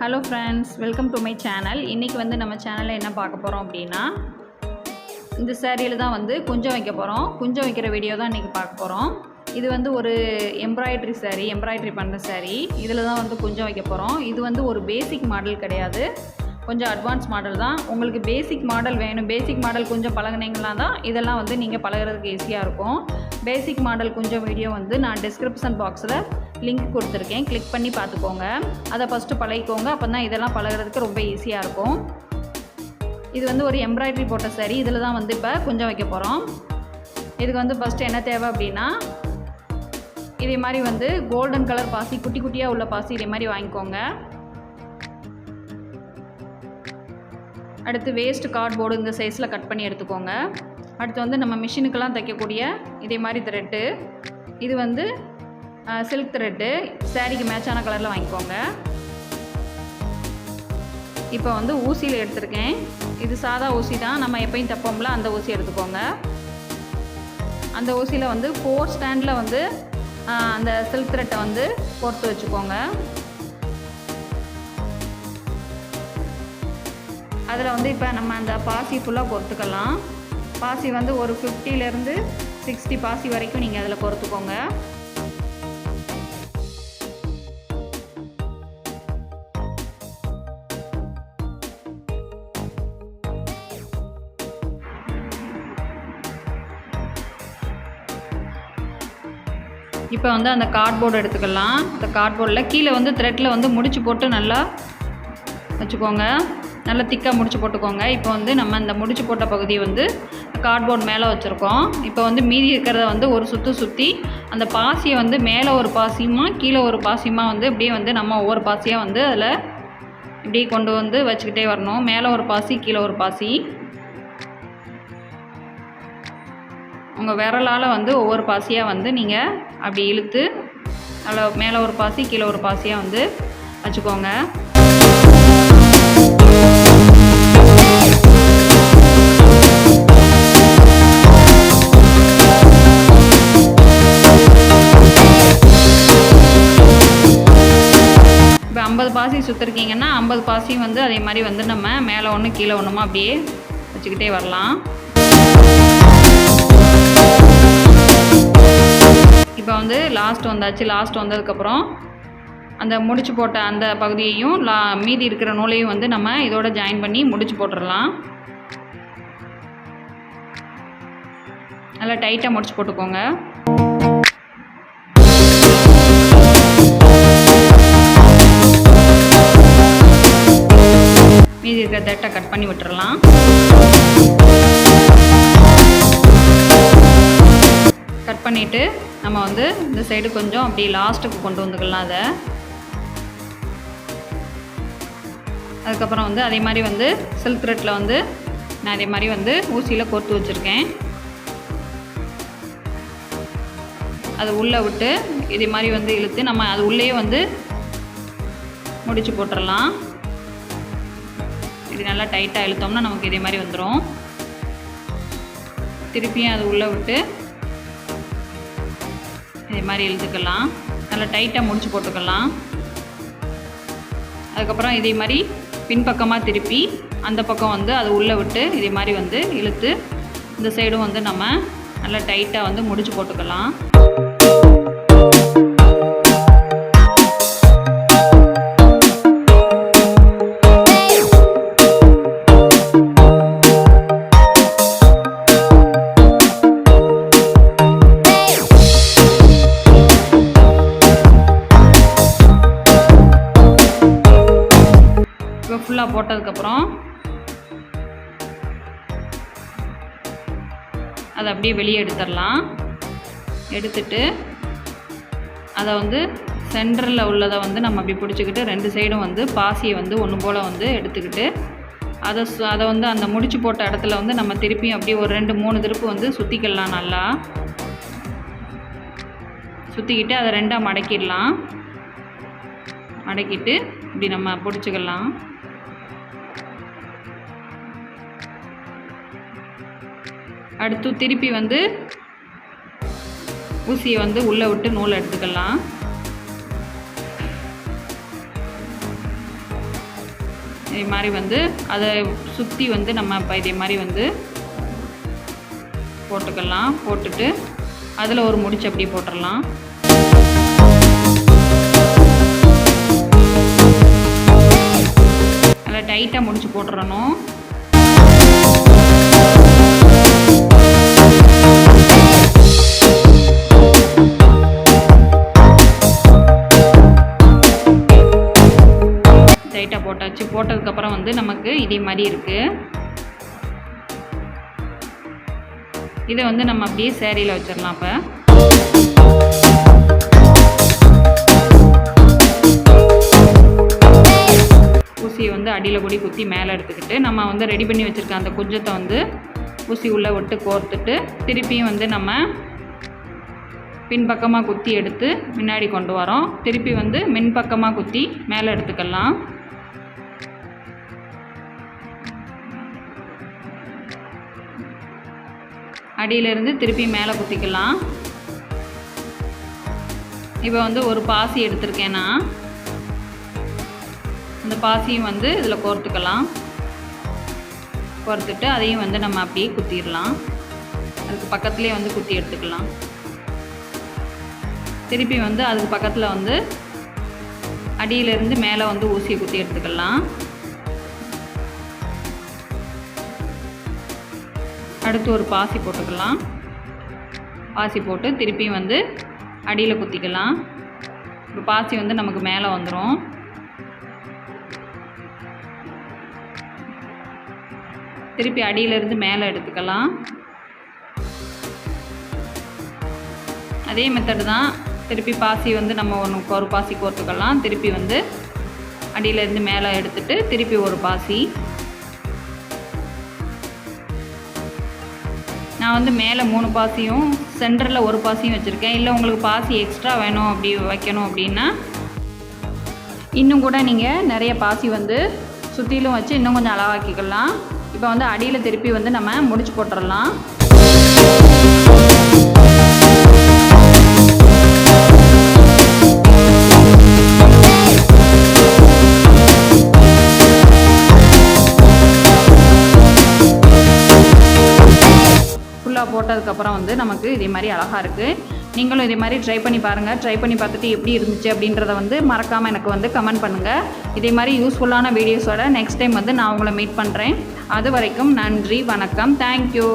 Hello friends, welcome to my channel. இன்றைக்கி வந்து நம்ம சேனலில் என்ன பார்க்க போகிறோம் அப்படின்னா, இந்த சேரீயில் தான் வந்து குஞ்சம் வைக்க போகிறோம். குஞ்சம் வைக்கிற வீடியோ தான் இன்றைக்கி பார்க்க போகிறோம். இது வந்து ஒரு எம்ப்ராய்டரி சேரீ, எம்ப்ராய்டரி பண்ணுற சேரீ. இதில் தான் வந்து குஞ்சம் வைக்க போகிறோம். இது வந்து ஒரு பேசிக் மாடல் கிடையாது, கொஞ்சம் அட்வான்ஸ் மாடல் தான். உங்களுக்கு பேசிக் மாடல் வேணும், பேசிக் மாடல் கொஞ்சம் பழகுனீங்கன்னா தான் இதெல்லாம் வந்து நீங்கள் பழகிறதுக்கு ஈஸியாக இருக்கும். பேசிக் மாடல் கொஞ்சம் வீடியோ வந்து நான் டிஸ்கிரிப்ஷன் பாக்ஸில் லிங்க் கொடுத்துருக்கேன், கிளிக் பண்ணி பார்த்துக்கோங்க. அதை ஃபஸ்ட்டு பழகிக்கோங்க, அப்போ தான் இதெல்லாம் பழகிறதுக்கு ரொம்ப ஈஸியாக இருக்கும். இது வந்து ஒரு எம்ப்ராய்டரி போட்ட சாரீ. இதில் தான் வந்து இப்போ குஞ்சம் வைக்க போகிறோம். இதுக்கு வந்து ஃபஸ்ட்டு என்ன தேவை அப்படின்னா, இதே மாதிரி வந்து கோல்டன் கலர் பாசி, குட்டி குட்டியாக உள்ள பாசி இதே மாதிரி வாங்கிக்கோங்க. அடுத்து வேஸ்ட் கார்ட்போர்டு இந்த சைஸில் கட் பண்ணி எடுத்துக்கோங்க. அடுத்து வந்து நம்ம மிஷினுக்கெல்லாம் தைக்கக்கூடிய இதே மாதிரி த்ரெட்டு, இது வந்து சில்க் த்ரெட்டு, சாரீக்கு மேட்சான கலரில் வாங்கிக்கோங்க. இப்போ வந்து ஊசியில் எடுத்திருக்கேன். இது சாதா ஊசி தான், நம்ம எப்பயும் தைப்போம்ல அந்த ஊசி எடுத்துக்கோங்க. அந்த ஊசியில் வந்து 4 ஸ்டாண்டில் வந்து அந்த சில்க் த்ரெட்டை வந்து கோர்த்து வச்சுக்கோங்க. அதில் வந்து இப்போ நம்ம அந்த பாசி ஃபுல்லாக கோர்த்துக்கலாம். பாசி வந்து ஒரு 50லேருந்து 60 பாசி வரைக்கும் நீங்கள் அதில் கோர்த்துக்கோங்க. இப்போ வந்து அந்த கார்ட்போர்டு எடுத்துக்கலாம். அந்த கார்ட்போர்டில் கீழே வந்து த்ரெட்டில் வந்து முடிச்சு போட்டு நல்லா வச்சுக்கோங்க, நல்லா திக்காக முடிச்சு போட்டுக்கோங்க. இப்போ வந்து நம்ம இந்த முடிச்சு போட்ட பகுதியை வந்து கார்ட்போர்ட் மேலே வச்சுருக்கோம். இப்போ வந்து மீதி இருக்கிறத வந்து ஒரு சுற்றி அந்த பாசியை வந்து மேலே ஒரு பாசியுமா கீழே ஒரு பாசியுமா வந்து இப்படியே வந்து நம்ம ஒவ்வொரு பாசியாக வந்து அதில் இப்படியே கொண்டு வந்து வச்சுக்கிட்டே வரணும். மேலே ஒரு பாசி கீழே ஒரு பாசி. உங்கள் விரலால் வந்து ஒவ்வொரு பாசியாக வந்து நீங்கள் அப்படி இழுத்து அதில் மேலே ஒரு பாசி கீழே ஒரு பாசியாக வந்து வச்சுக்கோங்க. இப்போ 50 பாசி சுற்றிருக்கீங்கன்னா 50 பாசியும் வந்து அதே மாதிரி வந்து நம்ம மேலே ஒன்று கீழே ஒன்றுமா அப்படியே வச்சுக்கிட்டே வரலாம். இப்போ வந்து லாஸ்ட் வந்தாச்சு. லாஸ்ட் வந்ததுக்கப்புறம் அந்த முடிச்சு போட்ட அந்த பகுதியையும் மீதி இருக்கிற நூலையும் வந்து நம்ம இதோட ஜாயின் பண்ணி முடிச்சு போட்டுடலாம். நல்லா டைட்டாக முடிச்சு போட்டுக்கோங்க. மீதி இருக்கிற தட்டை கட் பண்ணி விட்டுறலாம். கட் பண்ணிவிட்டு நம்ம வந்து இந்த சைடு கொஞ்சம் அப்படி லாஸ்ட்டுக்கு கொண்டு வந்துக்கலாம். அதுக்கப்புறம் வந்து அதே மாதிரி வந்து சில்க் த்ரெட்டில் வந்து நான் அதே மாதிரி வந்து ஊசியில் கோர்த்து வச்சுருக்கேன். அது உள்ளே விட்டு இதே மாதிரி வந்து இழுத்து நம்ம அது உள்ளேயே வந்து முடிச்சு போட்டுடலாம். இது நல்லா டைட்டாக இழுத்தோம்னா நமக்கு இதே மாதிரி வந்துடும். திருப்பியும் அது உள்ளே விட்டு இதே மாதிரி இழுத்துக்கலாம். நல்லா டைட்டாக முடிச்சு போட்டுக்கலாம். அதுக்கப்புறம் இதே மாதிரி பின்பக்கமாக திருப்பி அந்த பக்கம் வந்து அது உள்ளே விட்டு இதே மாதிரி வந்து இழுத்து இந்த சைடும் வந்து நம்ம நல்லா டைட்டாக வந்து முடிச்சு போட்டுக்கலாம். ஃபுல்லாக போட்டதுக்கப்புறம் அதை அப்படியே வெளியே எடுத்துடலாம். எடுத்துட்டு அதை வந்து சென்டரில் உள்ளதை வந்து நம்ம அப்படி பிடிச்சிக்கிட்டு 2 சைடும் வந்து பாசியை வந்து ஒன்று போல் வந்து எடுத்துக்கிட்டு அதை வந்து அந்த முடிச்சு போட்ட இடத்துல வந்து நம்ம திருப்பியும் அப்படியே ஒரு 2-3 திருப்பு வந்து சுற்றிக்கலாம். நல்லா சுற்றிக்கிட்டு அதை 2ஆக மடக்கிடலாம். மடக்கிட்டு இப்படி நம்ம பிடிச்சிக்கலாம். அடுத்து திருப்பி வந்து ஊசியை வந்து உள்ளே விட்டு நூல் எடுத்துக்கலாம். இதே மாதிரி வந்து அதை சுற்றி வந்து நம்ம இப்போ இதே மாதிரி வந்து போட்டுக்கலாம். போட்டுட்டு அதில் ஒரு முடிச்சு அப்படியே போட்டுடலாம். நல்லா டைட்டாக முடிச்சு போட்டுறணும். டைட்டாக போட்டாச்சு. போட்டதுக்கப்புறம் வந்து நமக்கு இதே மாதிரி இருக்குது. இதை வந்து நம்ம அப்படியே சேரீயில் வச்சிடலாம். இப்போ ஊசியை வந்து அடியில் கூடி குத்தி மேலே எடுத்துக்கிட்டு நம்ம வந்து ரெடி பண்ணி வச்சுருக்க அந்த குஞ்சத்தை வந்து ஊசி உள்ளே விட்டு கோர்த்துட்டு திருப்பியும் வந்து நம்ம பின்பக்கமாக குத்தி எடுத்து முன்னாடி கொண்டு வரோம். திருப்பி வந்து மின்பக்கமாக குத்தி மேலே எடுத்துக்கலாம். அடியிலிருந்து திருப்பி மேலே குத்திக்கலாம். இப்போ வந்து ஒரு பாசி எடுத்திருக்கேன் நான். அந்த பாசியும் வந்து இதில் கோர்த்துக்கலாம். கோர்த்துட்டு அதையும் வந்து நம்ம அப்படியே குத்திடலாம். அதுக்கு பக்கத்துலேயே வந்து குத்தி எடுத்துக்கலாம். திருப்பி வந்து அதுக்கு பக்கத்தில் வந்து அடியிலிருந்து மேலே வந்து ஊசியை குத்தி எடுத்துக்கலாம். அடுத்து ஒரு பாசி போட்டுக்கலாம். பாசி போட்டு திருப்பியும் வந்து அடியில் குத்திக்கலாம். இப்போ பாசி வந்து நமக்கு மேலே வந்துடும். திருப்பி அடியிலிருந்து மேலே எடுத்துக்கலாம். அதே மெத்தடு தான். திருப்பி பாசி வந்து நம்ம ஒரு பாசி கோர்த்துக்கலாம். திருப்பி வந்து அடியிலேருந்து மேலே எடுத்துட்டு திருப்பி ஒரு பாசி. நான் வந்து மேலே 3 பாசியும் சென்டரில் ஒரு பாசியும் வச்சுருக்கேன். இல்லை உங்களுக்கு பாசி எக்ஸ்ட்ரா வேணும் அப்படி வைக்கணும் அப்படின்னா இன்னும் கூட நீங்கள் நிறைய பாசி வந்து சுற்றிலும் வச்சு இன்னும் கொஞ்சம் அளவாக்கிக்கலாம். இப்போ வந்து அடியில் திருப்பி வந்து நம்ம முடிச்சு போட்டுடலாம். போட்டதுக்கப்புறம் வந்து நமக்கு இதே மாதிரி அழகாக இருக்குது. நீங்களும் இதே மாதிரி ட்ரை பண்ணி பாருங்கள். ட்ரை பண்ணி பார்த்துட்டு எப்படி இருந்துச்சு அப்படின்றத வந்து மறக்காமல் எனக்கு வந்து கமெண்ட் பண்ணுங்கள். இதே மாதிரி யூஸ்ஃபுல்லான வீடியோஸோட நெக்ஸ்ட் டைம் வந்து நான் உங்களை மீட் பண்ணுறேன். அது வரைக்கும் நன்றி, வணக்கம், தேங்க்யூ.